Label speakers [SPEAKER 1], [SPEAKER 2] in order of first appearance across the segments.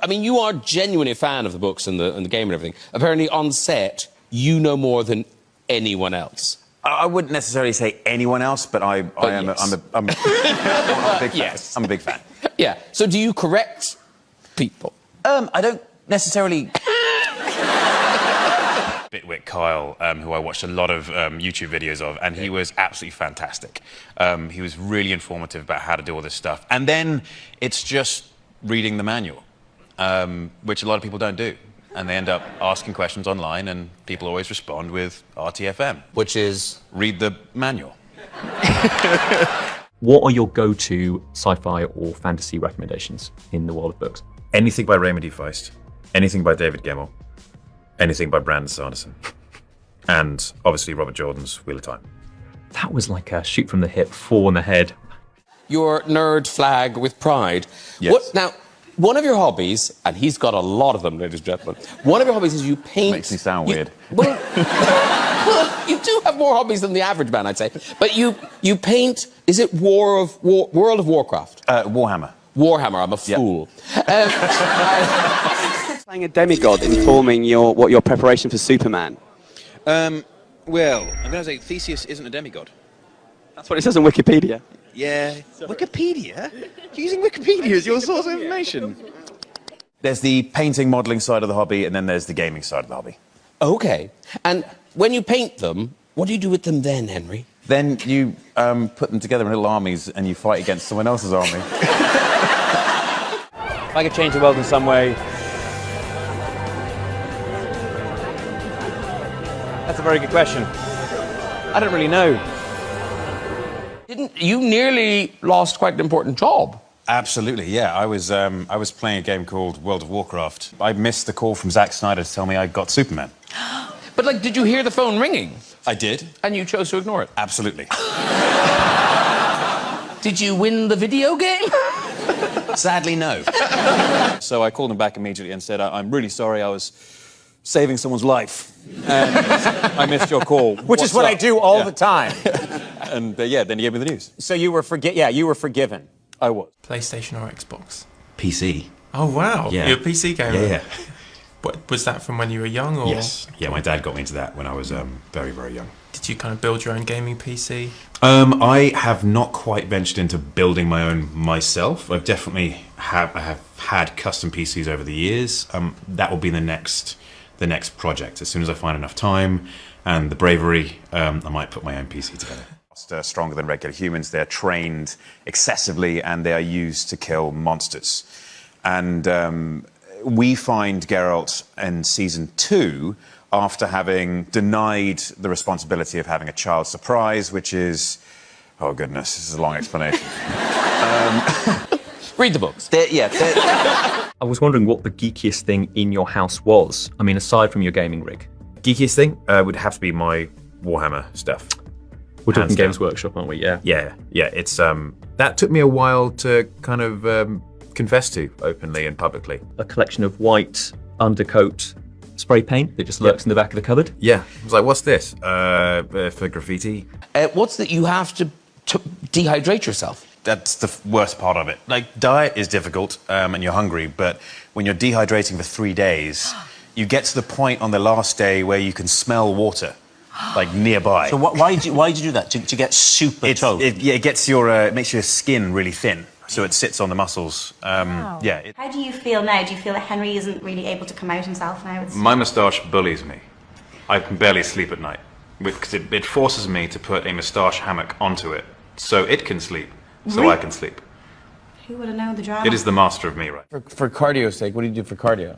[SPEAKER 1] I mean, you are genuinely a fan of the books and the game and everything. Apparently, on set, you know more than anyone else.
[SPEAKER 2] I wouldn't necessarily say anyone else, but I'm a big fan.
[SPEAKER 1] Yes.
[SPEAKER 2] I'm a big fan.
[SPEAKER 1] Yeah. So do you correct people?
[SPEAKER 2] I don't necessarily...
[SPEAKER 3] Bitwit Kyle, who I watched a lot of YouTube videos of, and he was absolutely fantastic. He was really informative about how to do all this stuff. And then it's just reading the manual, which a lot of people don't do. And they end up asking questions online, and people always respond with RTFM.
[SPEAKER 1] Which is?
[SPEAKER 3] Read the manual.
[SPEAKER 4] What are your go-to sci-fi or fantasy recommendations in the world of books?
[SPEAKER 5] Anything by Raymond E. Feist, anything by David Gemmell, anything by Brandon Sanderson, and obviously Robert Jordan's Wheel of Time.
[SPEAKER 4] That was like a shoot from the hip, 4 in the head.
[SPEAKER 1] Your nerd flag with pride.
[SPEAKER 5] Yes.
[SPEAKER 1] Now, one of your hobbies, and he's got a lot of them, ladies and gentlemen, one of your hobbies is you paint...
[SPEAKER 2] Makes me sound weird.
[SPEAKER 1] Well, well, you do have more hobbies than the average man, I'd say. But you paint, is it World of Warcraft?
[SPEAKER 2] Warhammer.
[SPEAKER 1] Warhammer, I'm a fool.
[SPEAKER 6] Playing a demigod informing your preparation for Superman.
[SPEAKER 7] Well, I'm going to say Theseus isn't a demigod.
[SPEAKER 6] That's what it says on Wikipedia.
[SPEAKER 7] Yeah. Wikipedia? You're using Wikipedia as your source of information.
[SPEAKER 2] There's the painting, modelling side of the hobby, and then there's the gaming side of the hobby.
[SPEAKER 1] Okay. And when you paint them, what do you do with them then, Henry?
[SPEAKER 2] Then you put them together in little armies and you fight against someone else's army.
[SPEAKER 6] If I could change the world in some way... That's a very good question. I don't really know.
[SPEAKER 1] You nearly lost quite an important job.
[SPEAKER 2] Absolutely, yeah. I was playing a game called World of Warcraft. I missed the call from Zack Snyder to tell me I got Superman.
[SPEAKER 1] But, like, did you hear the phone ringing?
[SPEAKER 2] I did.
[SPEAKER 1] And you chose to ignore it?
[SPEAKER 2] Absolutely.
[SPEAKER 1] Did you win the video game?
[SPEAKER 2] Sadly, no.
[SPEAKER 7] So I called him back immediately and said, I'm really sorry, I was saving someone's life. And I missed your call.
[SPEAKER 8] Which is what I do all the time.
[SPEAKER 7] And yeah, then he gave me the news.
[SPEAKER 8] So you were forgiven.
[SPEAKER 7] I was.
[SPEAKER 9] PlayStation or Xbox?
[SPEAKER 5] PC.
[SPEAKER 9] Oh, wow.
[SPEAKER 5] Yeah.
[SPEAKER 9] You're a PC gamer?
[SPEAKER 5] Yeah.
[SPEAKER 9] What, was that from when you were young? Or?
[SPEAKER 5] Yes. Yeah, my dad got me into that when I was very, very young.
[SPEAKER 9] Did you kind of build your own gaming PC?
[SPEAKER 5] I have not quite ventured into building my own myself. I have had custom PCs over the years. That will be the next project. As soon as I find enough time and the bravery, I might put my own PC together.
[SPEAKER 2] Stronger than regular humans. They're trained excessively and they are used to kill monsters. And we find Geralt in season 2 after having denied the responsibility of having a child surprise, which is... Oh, goodness, this is a long explanation.
[SPEAKER 1] Read the books.
[SPEAKER 4] I was wondering what the geekiest thing in your house was. I mean, aside from your gaming rig.
[SPEAKER 5] Geekiest thing would have to be my Warhammer stuff.
[SPEAKER 4] We're talking Games Workshop, aren't we? Yeah.
[SPEAKER 5] Yeah. It's that took me a while to kind of confess to openly and publicly.
[SPEAKER 4] A collection of white undercoat spray paint that just lurks in the back of the cupboard.
[SPEAKER 5] Yeah. I was like, what's this? For graffiti.
[SPEAKER 1] What's that you have to dehydrate yourself?
[SPEAKER 2] That's the worst part of it. Like, diet is difficult and you're hungry, but when you're dehydrating for 3 days, you get to the point on the last day where you can smell water, like, nearby.
[SPEAKER 10] So why did you do that? To get super toast?
[SPEAKER 2] It gets it makes your skin really thin, so it sits on the muscles.
[SPEAKER 11] Wow.
[SPEAKER 2] Yeah.
[SPEAKER 11] How do you feel now? Do you feel that Henry isn't really able to come out himself now?
[SPEAKER 3] My moustache bullies me. I can barely sleep at night because it forces me to put a moustache hammock onto it so it can sleep, so I can sleep.
[SPEAKER 11] Who would have known the drama?
[SPEAKER 3] It is the master of me, right?
[SPEAKER 8] For cardio's sake, what do you do for cardio?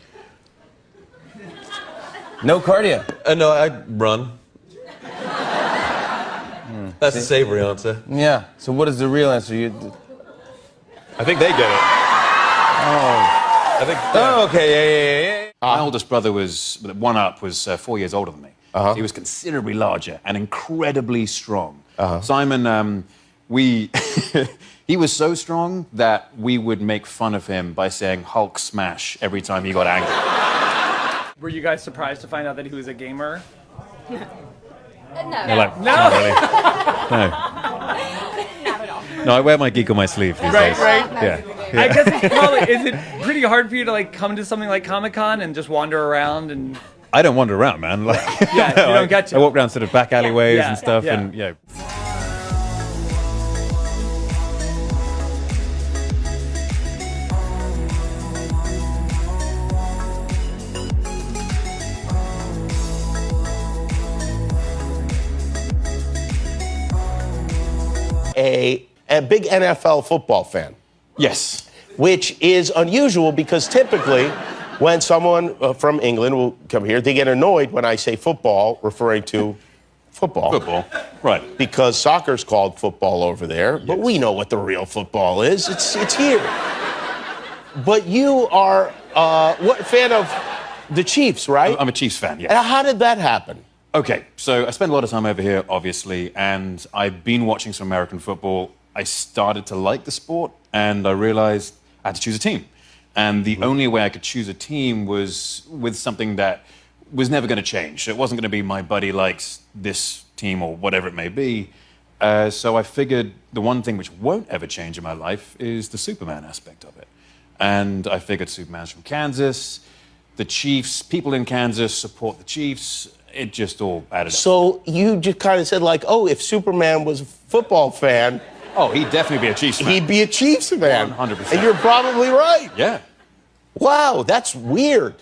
[SPEAKER 8] No cardio?
[SPEAKER 12] No, I run. That's the savory answer.
[SPEAKER 8] Yeah. So what is the real answer?
[SPEAKER 12] I think they get it.
[SPEAKER 8] Oh.
[SPEAKER 12] I think.
[SPEAKER 8] Oh, okay. Yeah.
[SPEAKER 2] My oldest brother was 4 years older than me. He was considerably larger and incredibly strong. Simon, he was so strong that we would make fun of him by saying Hulk smash every time he got angry.
[SPEAKER 13] Were you guys surprised to find out that he was a gamer?
[SPEAKER 5] No. Like, no. Not really. No. No, I wear my geek on my sleeve these days.
[SPEAKER 13] Right.
[SPEAKER 5] Yeah.
[SPEAKER 13] I guess it's probably, is it pretty hard for you to like come to something like Comic-Con and just wander around and...
[SPEAKER 7] I don't wander around, man. Like,
[SPEAKER 13] Yeah, you don't get to.
[SPEAKER 7] I walk down sort of back alleyways
[SPEAKER 13] Yeah,
[SPEAKER 7] and stuff,
[SPEAKER 13] yeah.
[SPEAKER 7] and yeah.
[SPEAKER 14] A big NFL football fan.
[SPEAKER 7] Yes.
[SPEAKER 14] Which is unusual because typically when someone from England will come here, they get annoyed when I say football, referring to football.
[SPEAKER 7] Football, right.
[SPEAKER 14] Because soccer's called football over there, but we know what the real football is. It's here. But you are what fan of the Chiefs, right?
[SPEAKER 7] I'm a Chiefs fan, yeah.
[SPEAKER 14] And how did that happen?
[SPEAKER 7] Okay, so I spend a lot of time over here, obviously, and I've been watching some American football. I started to like the sport, and I realized I had to choose a team. And the only way I could choose a team was with something that was never going to change. It wasn't going to be my buddy likes this team or whatever it may be. So I figured the one thing which won't ever change in my life is the Superman aspect of it. And I figured Superman's from Kansas, the Chiefs, people in Kansas support the Chiefs. It just all added up.
[SPEAKER 14] So you just kind of said like, oh, if Superman was a football fan...
[SPEAKER 7] Oh, he'd definitely be a Chiefs fan.
[SPEAKER 14] He'd be a Chiefs fan.
[SPEAKER 7] 100%.
[SPEAKER 14] And you're probably right.
[SPEAKER 7] Yeah.
[SPEAKER 14] Wow, that's weird.